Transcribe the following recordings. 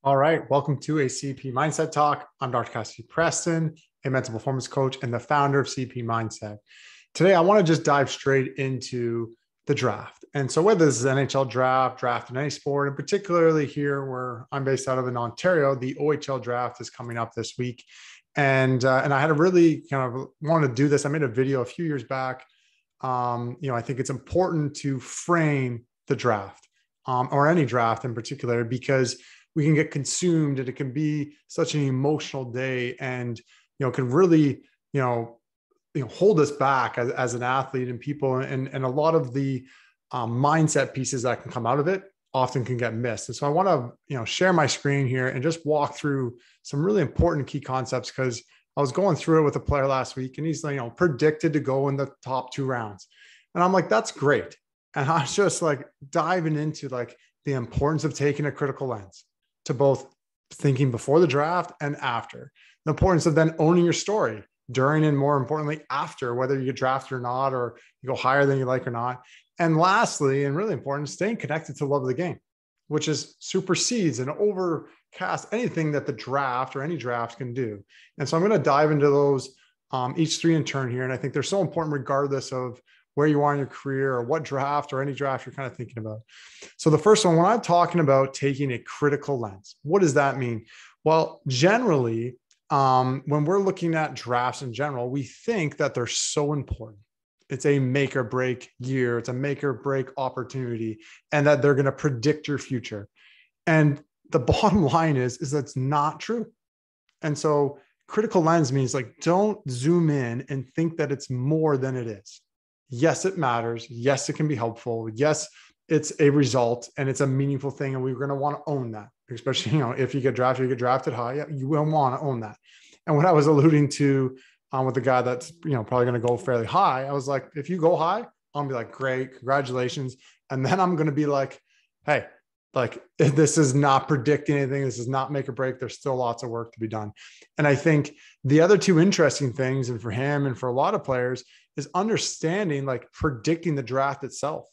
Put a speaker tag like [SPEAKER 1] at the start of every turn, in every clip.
[SPEAKER 1] All right, welcome to a CP Mindset Talk. I'm Dr. Cassie Preston, a mental performance coach and the founder of CP Mindset. Today, I want to just dive straight into the draft. And so, whether this is NHL draft in any sport, and particularly here where I'm based out of in Ontario, the OHL draft is coming up this week. And I had a really kind of wanted to do this. I made a video a few years back. I think it's important to frame the draft or any draft in particular because we can get consumed and it can be such an emotional day and can really hold us back as an athlete and people, and a lot of the mindset pieces that can come out of it often can get missed. And so I want to share my screen here and just walk through some really important key concepts, because I was going through it with a player last week and he's predicted to go in the top 2 rounds, and I'm like, that's great. And I was just like diving into like the importance of taking a critical lens to both thinking before the draft and after. The importance of then owning your story during and, more importantly, after, whether you get drafted or not, or you go higher than you like or not. And lastly, and really important, staying connected to the love of the game, which is supersedes and overcast anything that the draft or any draft can do. And so I'm going to dive into those each three in turn here. And I think they're so important regardless of where you are in your career or what draft or any draft you're kind of thinking about. So the first one, when I'm talking about taking a critical lens, what does that mean? Well, generally, when we're looking at drafts in general, we think that they're so important. It's a make or break year. It's a make or break opportunity, and that they're going to predict your future. And the bottom line is that's not true. And so critical lens means like, don't zoom in and think that it's more than it is. Yes, it matters. Yes, it can be helpful. Yes, it's a result and it's a meaningful thing. And we're going to want to own that, especially, if you get drafted high, yeah, you will want to own that. And what I was alluding to with the guy that's, probably going to go fairly high, I was like, if you go high, I'm gonna be like, great, congratulations. And then I'm going to be like, hey, like, this is not predicting anything. This is not make or break. There's still lots of work to be done. And I think the other two interesting things, and for him and for a lot of players, is understanding, like, predicting the draft itself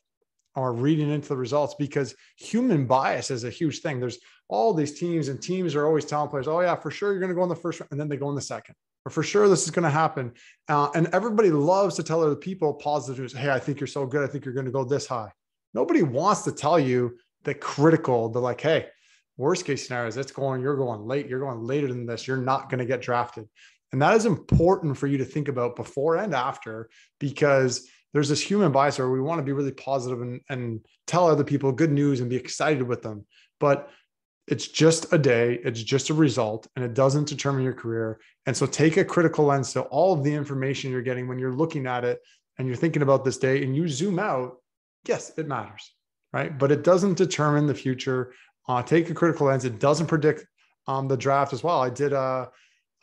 [SPEAKER 1] or reading into the results, because human bias is a huge thing. There's all these teams, and teams are always telling players, oh yeah, for sure you're going to go in the first round, and then they go in the second, or for sure this is going to happen. And everybody loves to tell other people positive news. Hey, I think you're so good. I think you're going to go this high. Nobody wants to tell you the critical, the like, hey, worst case scenario is you're going late. You're going later than this. You're not going to get drafted. And that is important for you to think about before and after, because there's this human bias where we want to be really positive and tell other people good news and be excited with them. But it's just a day, it's just a result, and it doesn't determine your career. And so take a critical lens to all of the information you're getting when you're looking at it and you're thinking about this day, and you zoom out. Yes, it matters, right? But it doesn't determine the future. Take a critical lens. It doesn't predict the draft as well. I did a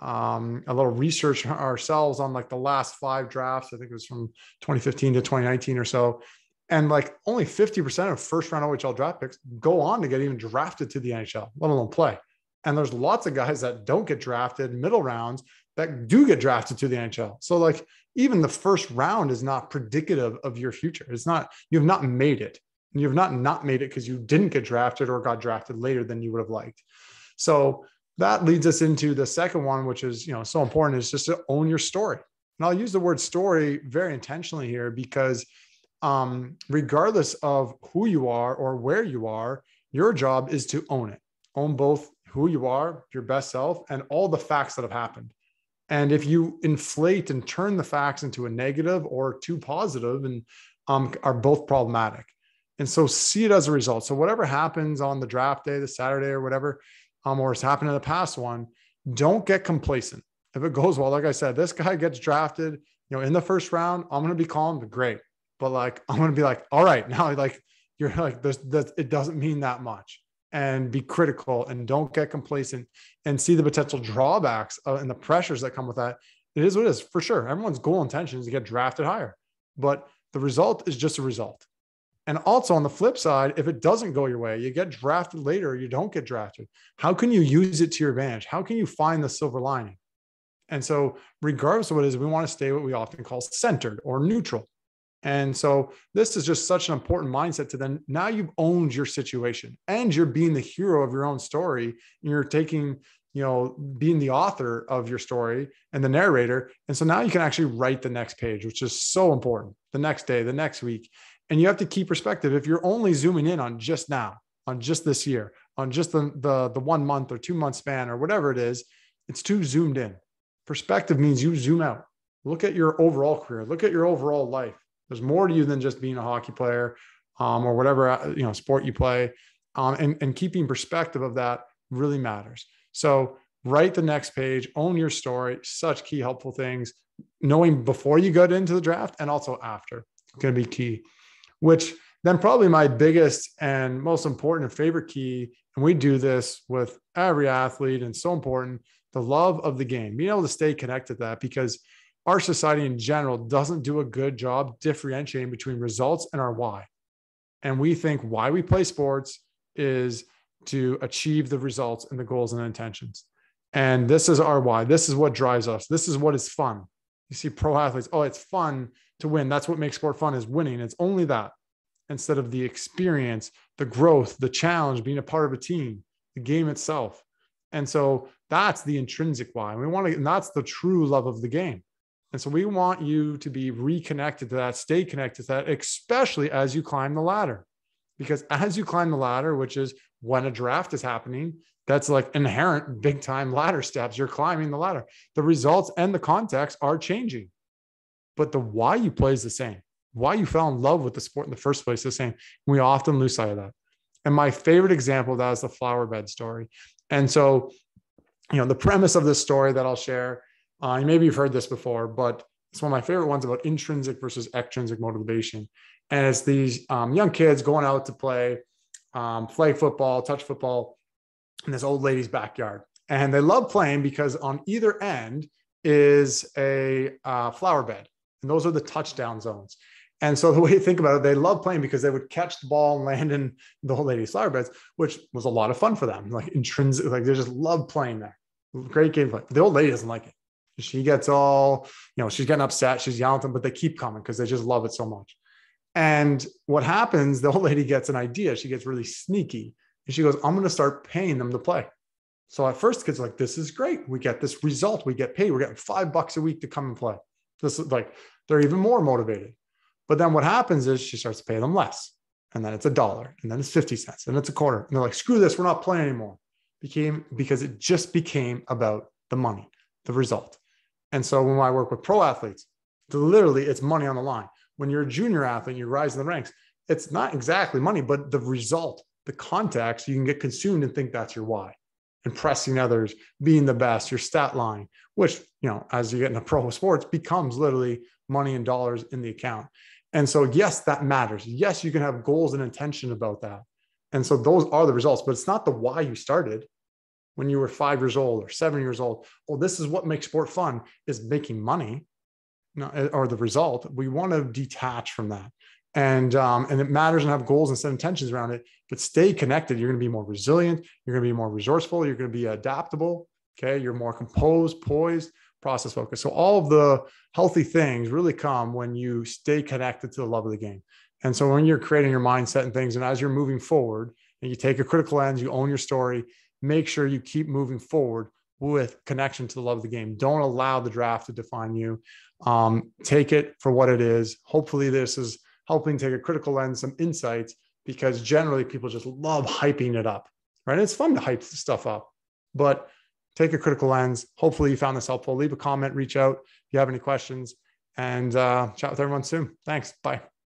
[SPEAKER 1] little research ourselves on like the last 5 drafts. I think it was from 2015 to 2019 or so. And like only 50% of first round OHL draft picks go on to get even drafted to the NHL, let alone play. And there's lots of guys that don't get drafted middle rounds that do get drafted to the NHL. So like even the first round is not predicative of your future. It's not, you have not made it. And you have not made it because you didn't get drafted or got drafted later than you would have liked. So that leads us into the second one, which is, so important, is just to own your story. And I'll use the word story very intentionally here, because regardless of who you are or where you are, your job is to own it. Own both who you are, your best self, and all the facts that have happened. And if you inflate and turn the facts into a negative or too positive, and are both problematic. And so see it as a result. So whatever happens on the draft day, the Saturday or whatever, or has happened in the past one, don't get complacent. If it goes well, like I said, this guy gets drafted, in the first round, I'm going to be calm, great. But like, I'm going to be like, all right, now like, you're like, this, it doesn't mean that much, and be critical and don't get complacent and see the potential drawbacks and the pressures that come with that. It is what it is, for sure. Everyone's goal intention is to get drafted higher, but the result is just a result. And also on the flip side, if it doesn't go your way, you get drafted later, or you don't get drafted, how can you use it to your advantage? How can you find the silver lining? And so regardless of what it is, we want to stay what we often call centered or neutral. And so this is just such an important mindset to then now you've owned your situation and you're being the hero of your own story. You're taking, being the author of your story and the narrator. And so now you can actually write the next page, which is so important, the next day, the next week. And you have to keep perspective. If you're only zooming in on just now, on just this year, on just the 1 month or 2 month span or whatever it is, it's too zoomed in. Perspective means you zoom out. Look at your overall career. Look at your overall life. There's more to you than just being a hockey player or whatever sport you play. And keeping perspective of that really matters. So write the next page, own your story, such key helpful things. Knowing before you get into the draft and also after, going to be key. Which then probably my biggest and most important and favorite key, and we do this with every athlete and so important, the love of the game, being able to stay connected to that, because our society in general doesn't do a good job differentiating between results and our why. And we think why we play sports is to achieve the results and the goals and intentions. And this is our why. This is what drives us. This is what is fun. You see pro athletes, oh, it's fun to win. That's what makes sport fun, is winning. It's only that, instead of the experience, the growth, the challenge, being a part of a team, the game itself. And so that's the intrinsic why. And that's the true love of the game. And so we want you to be reconnected to that, stay connected to that, especially as you climb the ladder. Because as you climb the ladder, which is when a draft is happening, that's like inherent big time ladder steps. You're climbing the ladder. The results and the context are changing, but the why you play is the same. Why you fell in love with the sport in the first place is the same. We often lose sight of that. And my favorite example of that is the flower bed story. And so, the premise of this story that I'll share, maybe you've heard this before, but it's one of my favorite ones about intrinsic versus extrinsic motivation. And it's these young kids going out to play football, touch football in this old lady's backyard. And they love playing because on either end is a flower bed. And those are the touchdown zones. And so the way you think about it, they love playing because they would catch the ball and land in the old lady's flower beds, which was a lot of fun for them. Like intrinsic, like they just love playing there. Great game play. The old lady doesn't like it. She gets all, she's getting upset. She's yelling at them, but they keep coming because they just love it so much. And what happens, the old lady gets an idea. She gets really sneaky. And she goes, I'm going to start paying them to play. So at first, the kids are like, this is great. We get this result. We get paid. We're getting $5 a week to come and play. This is like, they're even more motivated. But then what happens is she starts to pay them less. And then it's $1. And then it's 50 cents. And it's a quarter. And they're like, screw this. We're not playing anymore. Because it just became about the money, the result. And so when I work with pro athletes, literally it's money on the line. When you're a junior athlete, you rise in the ranks, it's not exactly money, but the result, the context, you can get consumed and think that's your why. Impressing others, being the best, your stat line, which, as you get into pro sports, becomes literally money and dollars in the account. And so, yes, that matters. Yes, you can have goals and intention about that. And so those are the results, but it's not the why you started when you were 5 years old or 7 years old. Oh, this is what makes sport fun, is making money, or the result. We want to detach from that. And it matters and have goals and set intentions around it, but stay connected. You're going to be more resilient. You're going to be more resourceful. You're going to be adaptable. Okay. You're more composed, poised, process focused. So all of the healthy things really come when you stay connected to the love of the game. And so when you're creating your mindset and things, and as you're moving forward and you take a critical lens, you own your story, make sure you keep moving forward with connection to the love of the game. Don't allow the draft to define you. Take it for what it is. Hopefully this is helping take a critical lens, some insights, because generally people just love hyping it up, right? It's fun to hype stuff up, but take a critical lens. Hopefully you found this helpful. Leave a comment, reach out if you have any questions, and chat with everyone soon. Thanks. Bye.